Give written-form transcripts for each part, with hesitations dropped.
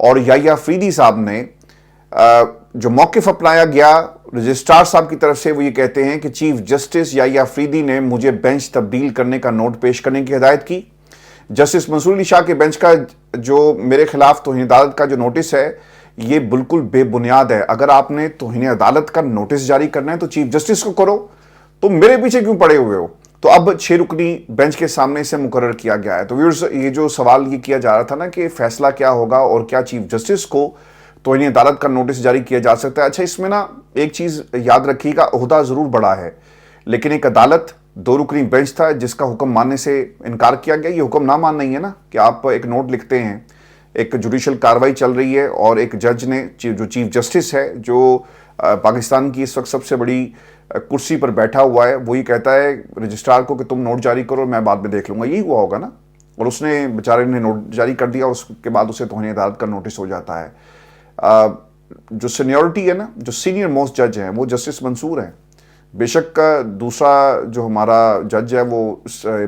اور یحییٰ افریدی صاحب نے جو موقف اپنایا گیا رجسٹرار صاحب کی طرف سے، وہ یہ کہتے ہیں کہ چیف جسٹس یحییٰ افریدی نے مجھے بینچ تبدیل کرنے کا نوٹ پیش کرنے کی ہدایت کی۔ جسٹس منصور علی شاہ کے بینچ کا جو میرے خلاف توہین عدالت کا جو نوٹس ہے یہ بالکل بے بنیاد ہے۔ اگر آپ نے توہین عدالت کا نوٹس جاری کرنا ہے تو چیف جسٹس کو کرو، تو میرے پیچھے کیوں پڑے ہوئے ہو؟ تو اب 6 رکنی بینچ کے سامنے سے مقرر کیا گیا ہے۔ تو ویورز، یہ جو سوال یہ کیا جا رہا تھا نا کہ فیصلہ کیا ہوگا اور کیا چیف جسٹس کو توہین عدالت کا نوٹس جاری کیا جا سکتا ہے؟ اچھا، اس میں نا ایک چیز یاد رکھیے گا، عہدہ ضرور بڑا ہے لیکن ایک عدالت 2 رکنی بینچ تھا جس کا حکم ماننے سے انکار کیا گیا۔ یہ حکم نہ مان نہیں ہے نا کہ آپ ایک نوٹ لکھتے ہیں، ایک جوڈیشل کاروائی چل رہی ہے اور ایک جج نے جو چیف جسٹس ہے جو پاکستان کی اس وقت سب سے بڑی کرسی پر بیٹھا ہوا ہے، وہ یہ کہتا ہے رجسٹرار کو کہ تم نوٹ جاری کرو، میں بعد میں دیکھ لوں گا۔ یہی ہوا ہوگا نا، اور اس نے بیچارے نے نوٹ جاری کر دیا اور اس کے بعد اسے توہین عدالت کا نوٹس ہو جاتا ہے۔ جو سینیورٹی ہے نا، جو سینئر موسٹ جج ہیں وہ جسٹس منصور ہیں۔ بے شک دوسرا جو ہمارا جج ہے وہ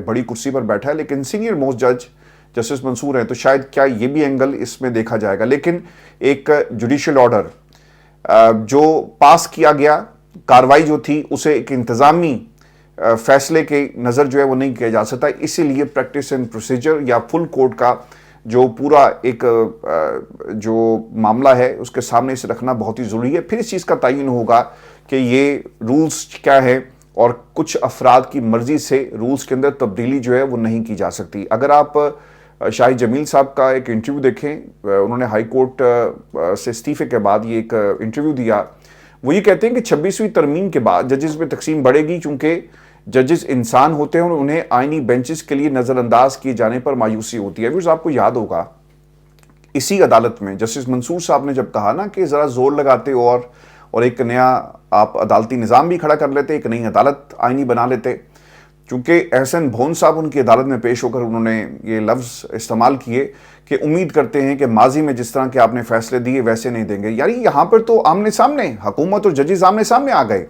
بڑی کرسی پر بیٹھا ہے لیکن سینئر موسٹ جج جسٹس منصور ہیں، تو شاید کیا یہ بھی اینگل اس میں دیکھا جائے گا۔ لیکن ایک جوڈیشل آرڈر جو پاس کیا گیا، کاروائی جو تھی اسے ایک انتظامی فیصلے کے نظر جو ہے وہ نہیں کیا جا سکتا، اسی لیے پریکٹس اینڈ پروسیجر یا فل کورٹ کا جو پورا ایک جو معاملہ ہے اس کے سامنے سے رکھنا بہت ہی ضروری ہے۔ پھر اس چیز کا تعین ہوگا کہ یہ رولز کیا ہے، اور کچھ افراد کی مرضی سے رولز کے اندر تبدیلی جو ہے وہ نہیں کی جا سکتی۔ اگر آپ شاہد جمیل صاحب کا ایک انٹرویو دیکھیں، انہوں نے ہائی کورٹ سے استعفے کے بعد یہ ایک انٹرویو دیا، وہ یہ کہتے ہیں کہ 26ویں ترمیم کے بعد ججز میں تقسیم بڑھے گی چونکہ ججز انسان ہوتے ہیں اور انہیں آئینی بینچز کے لیے نظر انداز کیے جانے پر مایوسی ہوتی ہے۔ آپ کو یاد ہوگا اسی عدالت میں جسٹس منصور صاحب نے جب کہا نا کہ ذرا زور لگاتے اور ایک نیا آپ عدالتی نظام بھی کھڑا کر لیتے، ایک نئی عدالت آئینی بنا لیتے، چونکہ احسن بھون صاحب ان کی عدالت میں پیش ہو کر انہوں نے یہ لفظ استعمال کیے کہ امید کرتے ہیں کہ ماضی میں جس طرح کے آپ نے فیصلے دیے ویسے نہیں دیں گے۔ یعنی یہاں پر تو آمنے سامنے حکومت اور ججز آمنے سامنے آ گئے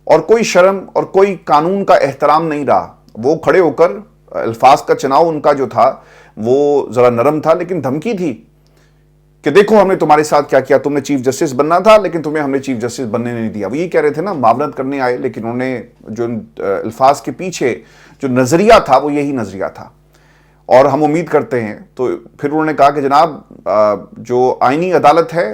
اور کوئی شرم اور کوئی قانون کا احترام نہیں رہا۔ وہ کھڑے ہو کر الفاظ کا چناؤ ان کا جو تھا وہ ذرا نرم تھا لیکن دھمکی تھی کہ دیکھو ہم نے تمہارے ساتھ کیا کیا، تم نے چیف جسٹس بننا تھا لیکن تمہیں ہم نے چیف جسٹس بننے نہیں دیا۔ وہ یہ کہہ رہے تھے نا، معاونت کرنے آئے، لیکن انہوں نے جو الفاظ کے پیچھے جو نظریہ تھا وہ یہی نظریہ تھا، اور ہم امید کرتے ہیں۔ تو پھر انہوں نے کہا کہ جناب جو آئینی عدالت ہے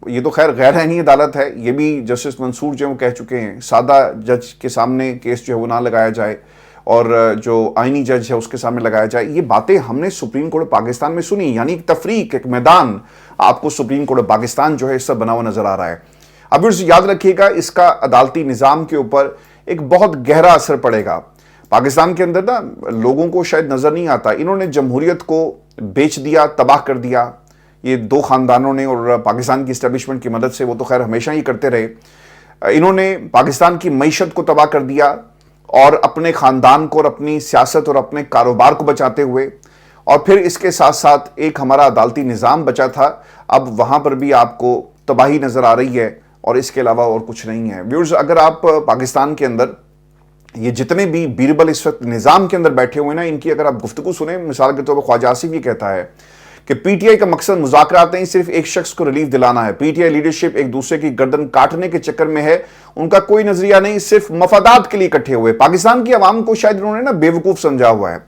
یہ تو خیر غیر آئینی عدالت ہے، یہ بھی جسٹس منصور جو وہ کہہ چکے ہیں، سادہ جج کے سامنے کیس جو ہے وہ نہ لگایا جائے اور جو آئینی جج ہے اس کے سامنے لگایا جائے۔ یہ باتیں ہم نے سپریم کورٹ پاکستان میں سنی، یعنی ایک تفریق، ایک میدان آپ کو سپریم کورٹ پاکستان جو ہے اس سے بنا ہوا نظر آ رہا ہے۔ اب یاد رکھیے گا اس کا عدالتی نظام کے اوپر ایک بہت گہرا اثر پڑے گا۔ پاکستان کے اندر نا لوگوں کو شاید نظر نہیں آتا، انہوں نے جمہوریت کو بیچ دیا، تباہ کر دیا۔ یہ 2 خاندانوں نے، اور پاکستان کی اسٹیبلشمنٹ کی مدد سے وہ تو خیر ہمیشہ ہی کرتے رہے، انہوں نے پاکستان کی معیشت کو تباہ کر دیا اور اپنے خاندان کو اور اپنی سیاست اور اپنے کاروبار کو بچاتے ہوئے، اور پھر اس کے ساتھ ساتھ ایک ہمارا عدالتی نظام بچا تھا، اب وہاں پر بھی آپ کو تباہی نظر آ رہی ہے اور اس کے علاوہ اور کچھ نہیں ہے۔ ویورز، اگر آپ پاکستان کے اندر یہ جتنے بھی بیربل اس وقت نظام کے اندر بیٹھے ہوئے نا، ان کی اگر آپ گفتگو سنیں، مثال کے طور پر خواجہ آصف یہ کہتا ہے کہ پی ٹی آئی کا مقصد مذاکرات نہیں، صرف ایک شخص کو ریلیف دلانا ہے۔ پی ٹی آئی لیڈرشپ ایک دوسرے کی گردن کاٹنے کے چکر میں ہے، ان کا کوئی نظریہ نہیں، صرف مفادات کے لیے اکٹھے ہوئے۔ پاکستان کی عوام کو شاید انہوں نے نا بیوقوف سمجھا ہوا ہے۔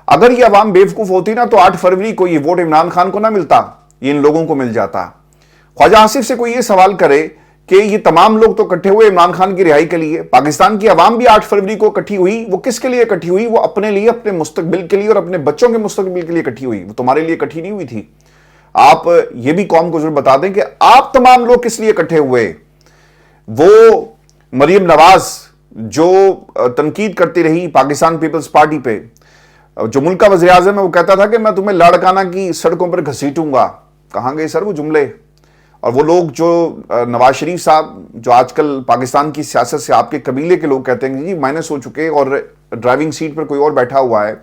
اگر یہ عوام بیوقوف ہوتی نا تو 8 فروری کو یہ ووٹ عمران خان کو نہ ملتا، یہ ان لوگوں کو مل جاتا۔ خواجہ آصف سے کوئی یہ سوال کرے کہ یہ تمام لوگ تو اکٹھے ہوئے عمران خان کی رہائی کے لیے، پاکستان کی عوام بھی 8 فروری کو اکٹھی ہوئی، وہ کس کے لیے اکٹھی ہوئی؟ وہ اپنے لیے، اپنے مستقبل کے لیے اور اپنے بچوں کے مستقبل کے لیے اکٹھی ہوئی، وہ تمہارے لیے اکٹھی نہیں ہوئی تھی۔ آپ یہ بھی قوم کو ضرور بتا دیں کہ آپ تمام لوگ کس لیے اکٹھے ہوئے۔ وہ مریم نواز جو تنقید کرتی رہی پاکستان پیپلز پارٹی پہ، جو ملک کا وزیر اعظم ہے، وہ کہتا تھا کہ میں تمہیں لاڑکانہ کی سڑکوں پر گھسیٹوں گا۔ کہاں گئے سر وہ جملے؟ اور وہ لوگ جو نواز شریف صاحب جو آج کل پاکستان کی سیاست سے آپ کے قبیلے کے لوگ کہتے ہیں کہ جی مائنس ہو چکے اور ڈرائیونگ سیٹ پر کوئی اور بیٹھا ہوا ہے،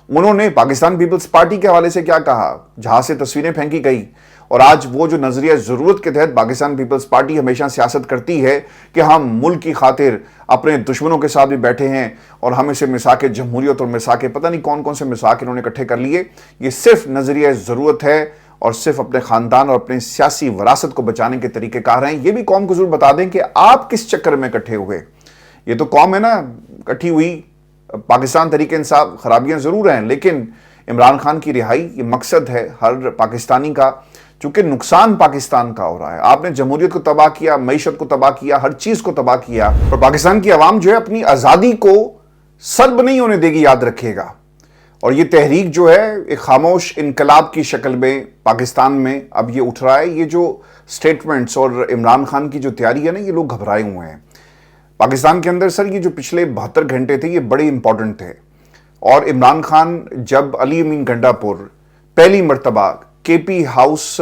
انہوں نے پاکستان پیپلز پارٹی کے حوالے سے کیا کہا؟ جہاں سے تصویریں پھینکی گئی، اور آج وہ جو نظریہ ضرورت کے تحت پاکستان پیپلز پارٹی ہمیشہ سیاست کرتی ہے کہ ہم ملک کی خاطر اپنے دشمنوں کے ساتھ بھی بیٹھے ہیں اور ہم اسے مساق جمہوریت اور مساق پتہ نہیں کون کون سے مساق انہوں نے اکٹھے کر لیے، یہ صرف نظریہ ضرورت ہے اور صرف اپنے خاندان اور اپنے سیاسی وراثت کو بچانے کے طریقے کار ہیں. یہ بھی قوم کو ضرور بتا دیں کہ آپ کس چکر میں اکٹھے ہوئے. یہ تو قوم ہے نا اکٹھی ہوئی, پاکستان تحریک انصاف, خرابیاں ضرور ہیں لیکن عمران خان کی رہائی یہ مقصد ہے ہر پاکستانی کا, چونکہ نقصان پاکستان کا ہو رہا ہے. آپ نے جمہوریت کو تباہ کیا, معیشت کو تباہ کیا, ہر چیز کو تباہ کیا, اور پاکستان کی عوام جو ہے اپنی آزادی کو سلب نہیں ہونے دے گی, یاد رکھیے گا. اور یہ تحریک جو ہے ایک خاموش انقلاب کی شکل میں پاکستان میں اب یہ اٹھ رہا ہے. یہ جو سٹیٹمنٹس اور عمران خان کی جو تیاری ہے نا, یہ لوگ گھبرائے ہوئے ہیں پاکستان کے اندر. سر یہ جو پچھلے 72 گھنٹے تھے یہ بڑے امپورٹنٹ تھے, اور عمران خان جب علی امین گنڈا پور پہلی مرتبہ کے پی ہاؤس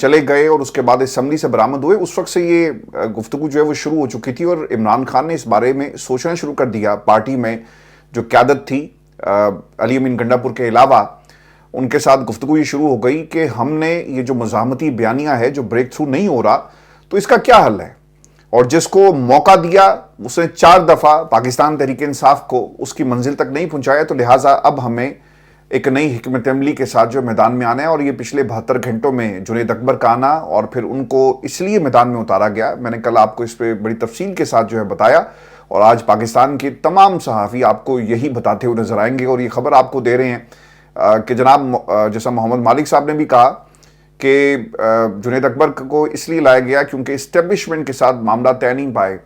چلے گئے اور اس کے بعد اسمبلی سے برآمد ہوئے, اس وقت سے یہ گفتگو جو ہے وہ شروع ہو چکی تھی, اور عمران خان نے اس بارے میں سوچنا شروع کر دیا. پارٹی میں جو قیادت تھی علی امین گنڈا پور کے علاوہ, ان کے ساتھ گفتگو یہ شروع ہو گئی کہ ہم نے یہ جو مزاحمتی بیانیہ ہے جو بریک تھرو نہیں ہو رہا, تو اس کا کیا حل ہے. اور جس کو موقع دیا اس نے 4 دفعہ پاکستان تحریک انصاف کو اس کی منزل تک نہیں پہنچایا, تو لہٰذا اب ہمیں ایک نئی حکمت عملی کے ساتھ جو میدان میں آنا ہے. اور یہ پچھلے 72 گھنٹوں میں جنید اکبر کا آنا, اور پھر ان کو اس لیے میدان میں اتارا گیا, میں نے کل آپ کو اس پہ بڑی تفصیل کے ساتھ جو ہے بتایا, اور آج پاکستان کے تمام صحافی آپ کو یہی بتاتے ہوئے نظر آئیں گے. اور یہ خبر آپ کو دے رہے ہیں کہ جناب جیسا محمد مالک صاحب نے بھی کہا کہ جنید اکبر کو اس لیے لایا گیا کیونکہ اسٹیبلشمنٹ کے ساتھ معاملہ طے نہیں پائے.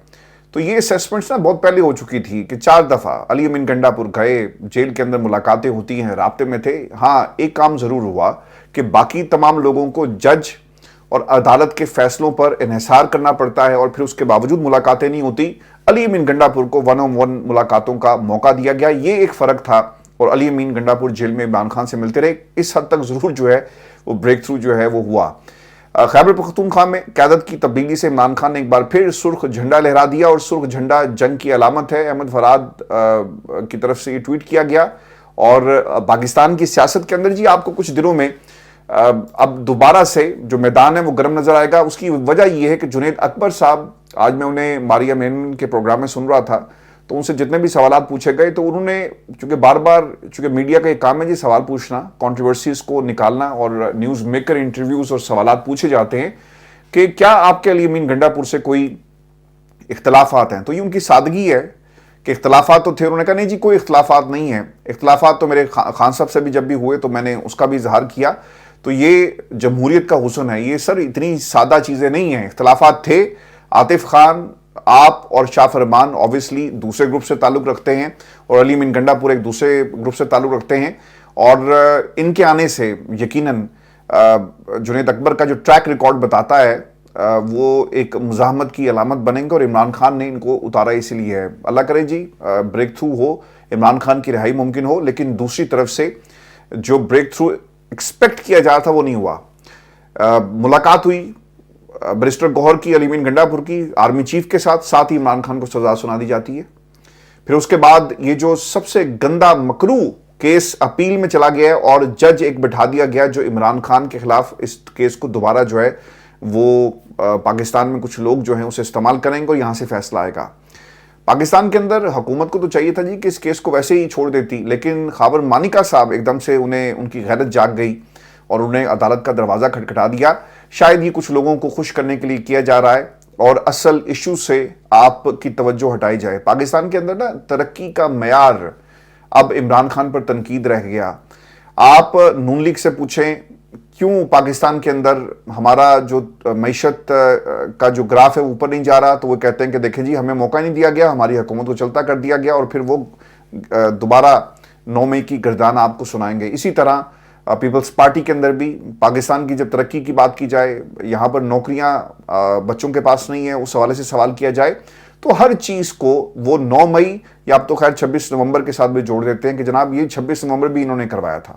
تو یہ اسیسمنٹس نا بہت پہلے ہو چکی تھی کہ 4 دفعہ علی امین گنڈا پور گئے, جیل کے اندر ملاقاتیں ہوتی ہیں, رابطے میں تھے. ہاں ایک کام ضرور ہوا کہ باقی تمام لوگوں کو جج اور عدالت کے فیصلوں پر انحصار کرنا پڑتا ہے, اور پھر اس کے باوجود ملاقاتیں نہیں ہوتی. علی امین گنڈا پور کو 1-on-1 ملاقاتوں کا موقع دیا گیا, یہ ایک فرق تھا. اور علی امین گنڈا پور جیل میں عمران خان سے ملتے رہے. اس حد تک ضرور جو ہے وہ بریک تھرو جو ہے وہ ہوا. خیبر پختونخوا میں قیادت کی تبدیلی سے عمران خان نے ایک بار پھر سرخ جھنڈا لہرا دیا, اور سرخ جھنڈا جنگ کی علامت ہے. احمد فراد کی طرف سے یہ ٹویٹ کیا گیا. اور پاکستان کی سیاست کے اندر جی آپ کو کچھ دنوں میں اب دوبارہ سے جو میدان ہے وہ گرم نظر آئے گا. اس کی وجہ یہ ہے کہ جنید اکبر صاحب, آج میں انہیں ماریا مین کے پروگرام میں سن رہا تھا, تو ان سے جتنے بھی سوالات پوچھے گئے تو انہوں نے چونکہ بار بار, چونکہ میڈیا کا ایک کام ہے جی سوال پوچھنا, کنٹروورسیز کو نکالنا, اور نیوز میکر انٹرویوز اور سوالات پوچھے جاتے ہیں کہ کیا آپ کے علی امین گنڈا پور سے کوئی اختلافات ہیں. تو یہ ان کی سادگی ہے کہ اختلافات تو تھے. انہوں نے کہا نہیں جی کوئی اختلافات نہیں ہیں, اختلافات تو میرے خان صاحب سے بھی جب بھی ہوئے تو میں نے اس کا بھی اظہار کیا. تو یہ جمہوریت کا حسن ہے. یہ سر اتنی سادہ چیزیں نہیں ہیں. اختلافات تھے. عاطف خان, آپ اور شاہ فرمان اوبویسلی دوسرے گروپ سے تعلق رکھتے ہیں, اور علی امین گنڈا پور ایک دوسرے گروپ سے تعلق رکھتے ہیں, اور ان کے آنے سے یقیناً جنید اکبر کا جو ٹریک ریکارڈ بتاتا ہے وہ ایک مزاحمت کی علامت بنیں گے, اور عمران خان نے ان کو اتارا اسی لیے ہے. اللہ کرے جی بریک تھرو ہو, عمران خان کی رہائی ممکن ہو, لیکن دوسری طرف سے جو بریک تھرو ایکسپیکٹ کیا جا تھا وہ نہیں ہوا. ملاقات ہوئی بیرسٹر گوہر کی علی امین گنڈا پور کی آرمی چیف کے ساتھ ہی عمران خان کو سزا سنا دی جاتی ہے. پھر اس کے بعد یہ جو سب سے گندا مکروہ کیس اپیل میں چلا گیا ہے, اور جج ایک بٹھا دیا گیا جو عمران خان کے خلاف اس کیس کو دوبارہ جو ہے وہ پاکستان میں کچھ لوگ جو ہیں اسے استعمال کریں گے, اور یہاں سے فیصلہ آئے گا. پاکستان کے اندر حکومت کو تو چاہیے تھا جی کہ اس کیس کو ویسے ہی چھوڑ دیتی, لیکن خاور مانیکا صاحب ایک دم سے ان کی غیرت جاگ گئی اور انہیں عدالت کا دروازہ کھٹکھٹا دیا. شاید یہ کچھ لوگوں کو خوش کرنے کے لیے کیا جا رہا ہے, اور اصل ایشو سے آپ کی توجہ ہٹائی جائے. پاکستان کے اندر نا ترقی کا معیار اب عمران خان پر تنقید رہ گیا. آپ نون لیگ سے پوچھیں کیوں پاکستان کے اندر ہمارا جو معیشت کا جو گراف ہے وہ اوپر نہیں جا رہا, تو وہ کہتے ہیں کہ دیکھیں جی ہمیں موقع نہیں دیا گیا, ہماری حکومت کو چلتا کر دیا گیا, اور پھر وہ دوبارہ 9 مئی کی گردان آپ کو سنائیں گے. اسی طرح پیپلز پارٹی کے اندر بھی پاکستان کی جب ترقی کی بات کی جائے, یہاں پر نوکریاں بچوں کے پاس نہیں ہیں, اس حوالے سے سوال کیا جائے, تو ہر چیز کو وہ 9 مئی یا اب تو خیر 26 نومبر کے ساتھ بھی جوڑ دیتے ہیں کہ جناب یہ 26 نومبر بھی انہوں نے کروایا تھا.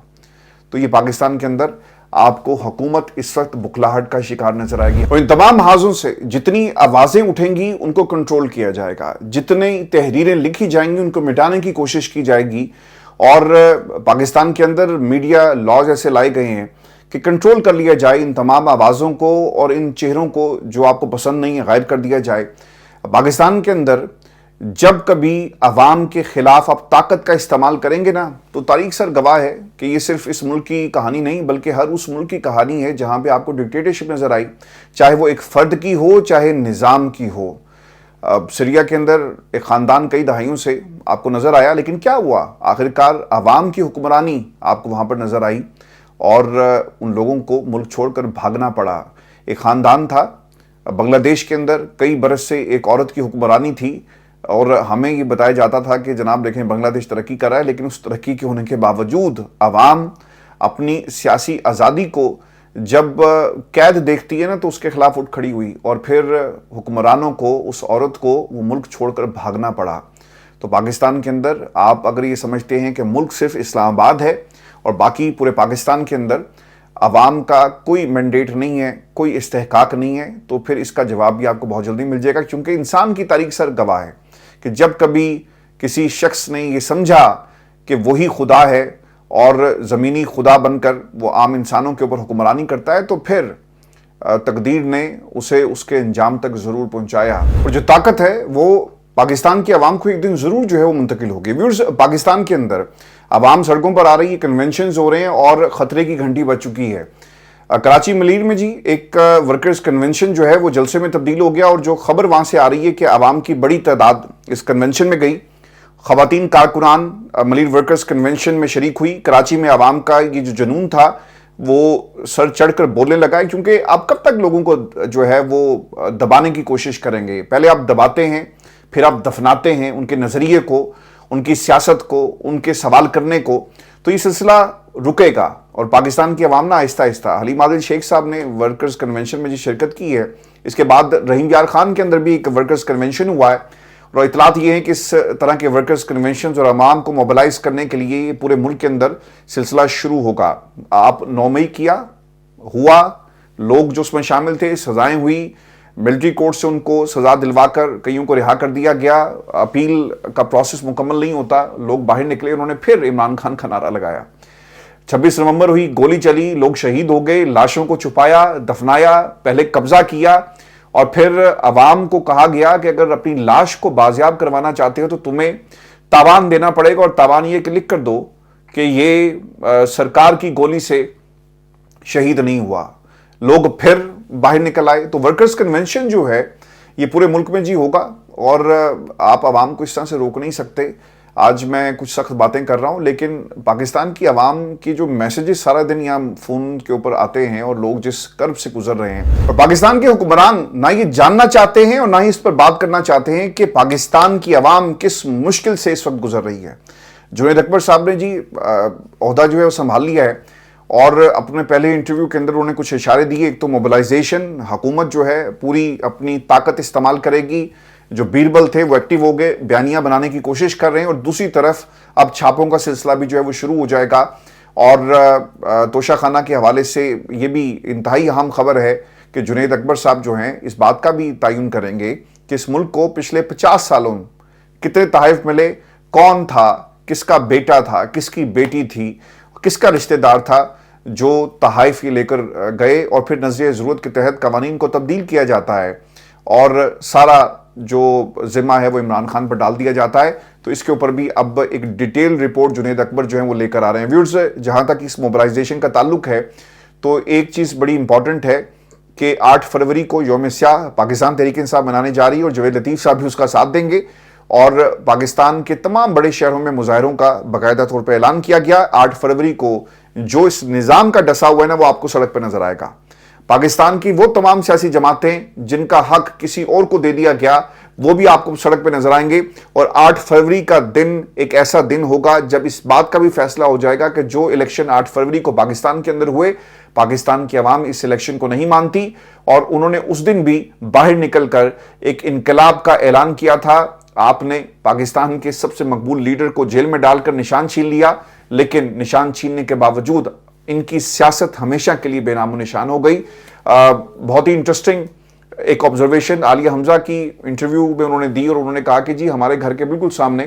تو یہ پاکستان کے اندر آپ کو حکومت اس وقت بکھلاہٹ کا شکار نظر آئے گی, اور ان تمام محاذوں سے جتنی آوازیں اٹھیں گی ان کو کنٹرول کیا جائے گا, جتنی تحریریں لکھی جائیں گی ان کو مٹانے کی کوشش کی جائے گی. اور پاکستان کے اندر میڈیا لاز ایسے لائے گئے ہیں کہ کنٹرول کر لیا جائے ان تمام آوازوں کو, اور ان چہروں کو جو آپ کو پسند نہیں ہے غائب کر دیا جائے. پاکستان کے اندر جب کبھی عوام کے خلاف آپ طاقت کا استعمال کریں گے نا تو تاریخ سر گواہ ہے کہ یہ صرف اس ملک کی کہانی نہیں بلکہ ہر اس ملک کی کہانی ہے جہاں پہ آپ کو ڈکٹیٹرشپ نظر آئی، چاہے وہ ایک فرد کی ہو چاہے نظام کی ہو۔ سیریا کے اندر ایک خاندان کئی دہائیوں سے آپ کو نظر آیا، لیکن کیا ہوا؟ آخرکار عوام کی حکمرانی آپ کو وہاں پر نظر آئی اور ان لوگوں کو ملک چھوڑ کر بھاگنا پڑا۔ ایک خاندان تھا بنگلہ دیش کے اندر، کئی برس سے ایک عورت کی حکمرانی تھی اور ہمیں یہ بتایا جاتا تھا کہ جناب دیکھیں بنگلہ دیش ترقی کر رہا ہے، لیکن اس ترقی کے ہونے کے باوجود عوام اپنی سیاسی آزادی کو جب قید دیکھتی ہے نا تو اس کے خلاف اٹھ کھڑی ہوئی اور پھر حکمرانوں کو، اس عورت کو وہ ملک چھوڑ کر بھاگنا پڑا۔ تو پاکستان کے اندر آپ اگر یہ سمجھتے ہیں کہ ملک صرف اسلام آباد ہے اور باقی پورے پاکستان کے اندر عوام کا کوئی مینڈیٹ نہیں ہے، کوئی استحقاق نہیں ہے، تو پھر اس کا جواب بھی آپ کو بہت جلدی مل جائے گا، کیونکہ انسان کی تاریخ سر گواہ ہے کہ جب کبھی کسی شخص نے یہ سمجھا کہ وہی خدا ہے اور زمینی خدا بن کر وہ عام انسانوں کے اوپر حکمرانی کرتا ہے، تو پھر تقدیر نے اسے اس کے انجام تک ضرور پہنچایا، اور جو طاقت ہے وہ پاکستان کی عوام کو ایک دن ضرور جو ہے وہ منتقل ہوگی۔ ویورز، پاکستان کے اندر عوام سڑکوں پر آ رہی ہے، کنونشنز ہو رہے ہیں اور خطرے کی گھنٹی بج چکی ہے۔ کراچی ملیر میں جی ایک ورکرز کنونشن جو ہے وہ جلسے میں تبدیل ہو گیا، اور جو خبر وہاں سے آ رہی ہے کہ عوام کی بڑی تعداد اس کنونشن میں گئی۔ خواتین کارکنان ملیر ورکرز کنونشن میں شریک ہوئی۔ کراچی میں عوام کا یہ جو جنون تھا وہ سر چڑھ کر بولنے لگا ہے، کیونکہ آپ کب تک لوگوں کو جو ہے وہ دبانے کی کوشش کریں گے؟ پہلے آپ دباتے ہیں، پھر آپ دفناتے ہیں ان کے نظریے کو، ان کی سیاست کو، ان کے سوال کرنے کو، تو یہ سلسلہ رکے گا۔ اور پاکستان کی عوام نہ آہستہ آہستہ، حلیم عادل شیخ صاحب نے ورکرز کنونشن میں جی شرکت کی ہے، اس کے بعد رحیم یار خان کے اندر بھی ایک ورکرز کنونشن ہوا ہے، اور اطلاعات یہ ہیں کہ اس طرح کے ورکرز کنونشنز اور عوام کو موبلائز کرنے کے لیے یہ پورے ملک کے اندر سلسلہ شروع ہوگا۔ آپ 9 مئی کیا ہوا، لوگ جو اس میں شامل تھے، سزائیں ہوئی، ملٹری کورٹ سے ان کو سزا دلوا کر کئیوں کو رہا کر دیا گیا، اپیل کا پروسیس مکمل نہیں ہوتا، لوگ باہر نکلے، انہوں نے پھر عمران خان کا نعرہ لگایا۔ 26 نومبر ہوئی، گولی چلی، لوگ شہید ہو گئے، لاشوں کو چھپایا، دفنایا، پہلے قبضہ کیا، اور پھر عوام کو کہا گیا کہ اگر اپنی لاش کو بازیاب کروانا چاہتے ہو تو تمہیں تاوان دینا پڑے گا، اور تاوان یہ کہ لکھ کر دو کہ یہ سرکار کی گولی سے شہید نہیں ہوا۔ لوگ پھر باہر نکل آئے۔ تو ورکرز کنونشن جو ہے یہ پورے ملک میں جی ہوگا، اور آپ عوام کو اس طرح سے روک نہیں سکتے۔ آج میں کچھ سخت باتیں کر رہا ہوں، لیکن پاکستان کی عوام کی جو میسیجز سارا دن یہاں فون کے اوپر آتے ہیں اور لوگ جس کرب سے گزر رہے ہیں، اور پاکستان کے حکمران نہ یہ جاننا چاہتے ہیں اور نہ ہی اس پر بات کرنا چاہتے ہیں کہ پاکستان کی عوام کس مشکل سے اس وقت گزر رہی ہے۔ جنید اکبر صاحب نے جی عہدہ جو ہے وہ سنبھال لیا ہے، اور اپنے پہلے انٹرویو کے اندر انہوں نے کچھ اشارے دیے۔ ایک تو موبلائزیشن، حکومت جو ہے پوری اپنی طاقت استعمال کرے گی، جو بیربل تھے وہ ایکٹیو ہو گئے، بیانیہ بنانے کی کوشش کر رہے ہیں، اور دوسری طرف اب چھاپوں کا سلسلہ بھی جو ہے وہ شروع ہو جائے گا۔ اور توشہ خانہ کے حوالے سے یہ بھی انتہائی اہم خبر ہے کہ جنید اکبر صاحب جو ہیں اس بات کا بھی تعین کریں گے کہ اس ملک کو پچھلے 50 سالوں کتنے تحائف ملے، کون تھا، کس کا بیٹا تھا، کس کی بیٹی تھی، کس کا رشتہ دار تھا جو تحائف یہ لے کر گئے، اور پھر نظریہ ضرورت کے تحت قوانین کو تبدیل کیا جاتا ہے اور سارا جو ذمہ ہے وہ عمران خان پر ڈال دیا جاتا ہے۔ تو اس کے اوپر بھی اب ایک ڈیٹیل رپورٹ جنید اکبر جو ہیں وہ لے کر آ رہے ہیں۔ ویورز، جہاں تک اس موبلائزیشن کا تعلق ہے تو ایک چیز بڑی امپورٹنٹ ہے کہ 8 فروری کو یوم سیاہ پاکستان تحریک انصاف منانے جا رہی ہے، اور جاوید لطیف صاحب بھی اس کا ساتھ دیں گے، اور پاکستان کے تمام بڑے شہروں میں مظاہروں کا باقاعدہ طور پر اعلان کیا گیا۔ 8 فروری کو جو اس نظام کا ڈسا ہوا ہے نا وہ آپ کو سڑک پہ نظر آئے گا۔ پاکستان کی وہ تمام سیاسی جماعتیں جن کا حق کسی اور کو دے دیا گیا وہ بھی آپ کو سڑک پہ نظر آئیں گے، اور 8 فروری کا دن ایک ایسا دن ہوگا جب اس بات کا بھی فیصلہ ہو جائے گا کہ جو الیکشن 8 فروری کو پاکستان کے اندر ہوئے، پاکستان کی عوام اس الیکشن کو نہیں مانتی، اور انہوں نے اس دن بھی باہر نکل کر ایک انقلاب کا اعلان کیا تھا۔ آپ نے پاکستان کے سب سے مقبول لیڈر کو جیل میں ڈال کر نشان چھین لیا، لیکن نشان چھیننے کے باوجود ان کی سیاست ہمیشہ کے لیے بے نام و نشان ہو گئی۔ بہت ہی انٹرسٹنگ ایک آبزرویشن عالیہ حمزہ کی انٹرویو میں انہوں نے دی، اور انہوں نے کہا کہ جی ہمارے گھر کے بالکل سامنے